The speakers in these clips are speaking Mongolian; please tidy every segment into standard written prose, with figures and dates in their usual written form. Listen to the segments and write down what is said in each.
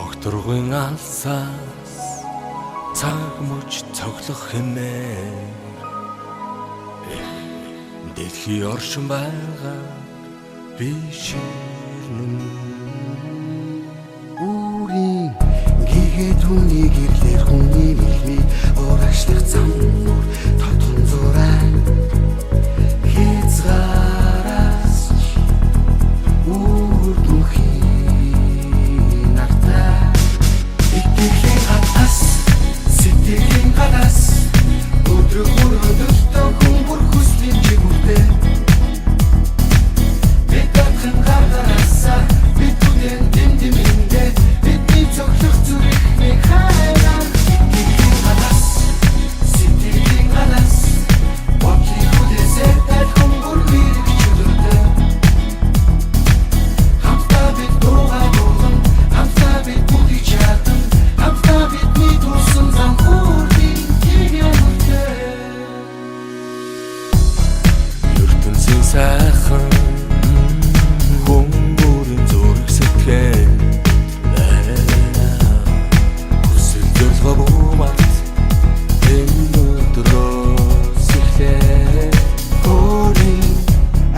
Докторгүй алсаас цаг мөч цоглох хэмээр дэлхий оршин байгаа би ширнэ. Үрийн гигэд хүний гэрлэр хүний хэлний урагшлах зам нүр тотон зураа хязгаараас үрдүнхийн артаа итгэлийн хатас сэтгэлийн гадаас өдрөг мөрөдөлтөө хүмүүр хүслийн чигүртэй бидэтхэн гаргараасаа бидүдэн дэмдэмэндэ бидний цоглох зүрхний хайраа итгэлийн хатас сэтгэлийн гадаас бодлын хүлээсээ тай хүмүүр хэрэг чөлөөтэй хамтдаа бид дуугаа болгон хамтдаа бид бүгдийг чадан хамтдаа бидний тусан зам хүрдийн ертөнцийн сайхан хүмүүрийн зүрх сэтгэл хүсэл зорилгоо энэ өдрөөс эхлэе. Өөрийн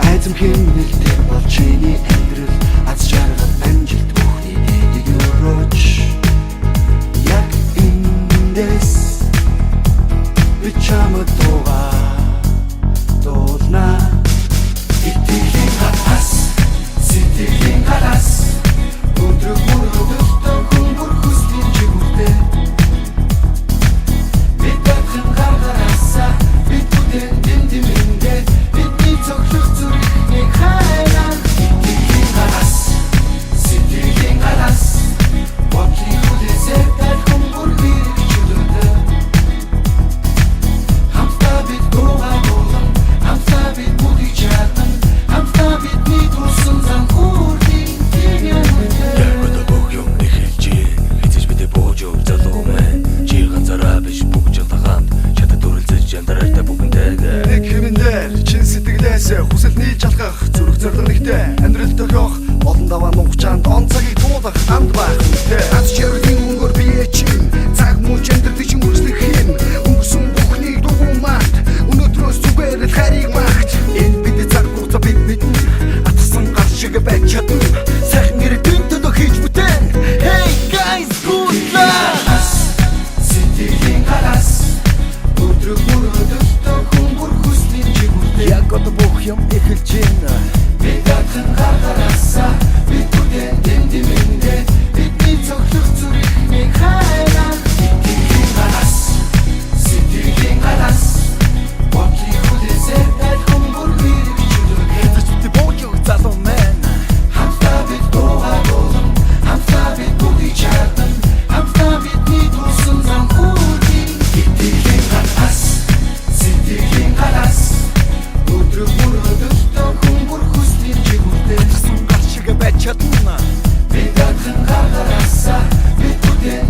айдам хэмнэлтэй бол чиний амьдрал аз жаргал амжилт бүхний дэдийг өрөөж яг эндээс би чамд дуулна итгэлийн хатас сэтгэлийн гадаас өдрөг мөрөдөлтөө хүмүүр хүслийн чигүртэй бидэтхэн гаргараасаа бидүдэн дэмдэмэндэ бидний цоглох зүрхний хайраа итгэлийн хатас сэтгэлийн гадаас бодлын хүлээсээ тай хүмүүр хэрэг чөлөөтэй хамтдаа бид дуугаа болгон хамтдаа бид бүгдийг чадан хамтдаа бидний тусан зам хүрдийн Яргода бүх юм эхэлж хэзээж мэдээ бууж өв залуу мэн чи ганцаараа биш бүгд жалтагаанд чадад дүрлзэж яндараатай бүгэнтэйгээ нэг хэмнээр чин сэтгэлээс хүсэл нийлж алхах зүрх зориг нэгтэй амьдрал тохиох олон даваа нугчаанд он цагийг туулах амд байх үнэтэй аз жаргалын өнгөөр бие чин цаг мөч амьдрал чин үржлэх юм өнгөрсөн бүхнийг дугуймаад өнөөдрөөс зүгээр л харийг багт энэ бидний цаг хугацаа бид атсан гар шиг байж чадна сайхан гэрээ тэнтөдөө хийж бүтэн Hey guys good luck сэтгэлийн гадаас өдрөг мөрөдөлтөө хүмүүр хүслийн чигүртэй яг одоо бүх юм эхэлж байна бидэтхэн гаргараасаа бидүдэн дэмдэмэндэ бидний цоглох зүрхний хайраа итгэлийн гадаас сэтгэлийн гадаас бодлын хүлээсээ тай хүмүүр хэрэг чөлөөтэй хэцүү бууж залуу мэн хамтдаа бид дуугаа болгон хамтдаа бид бүгдийг чадан хамтдаа бидний тусан зам хүрдийн итгэлийн гадаас сэтгэлийн гадаас өдрөг мөрөдөлтөө хүмүүр хүслийн чигүртэй асан гар шиг байж чадна бидэтхэн гаргараасаа бидүдэн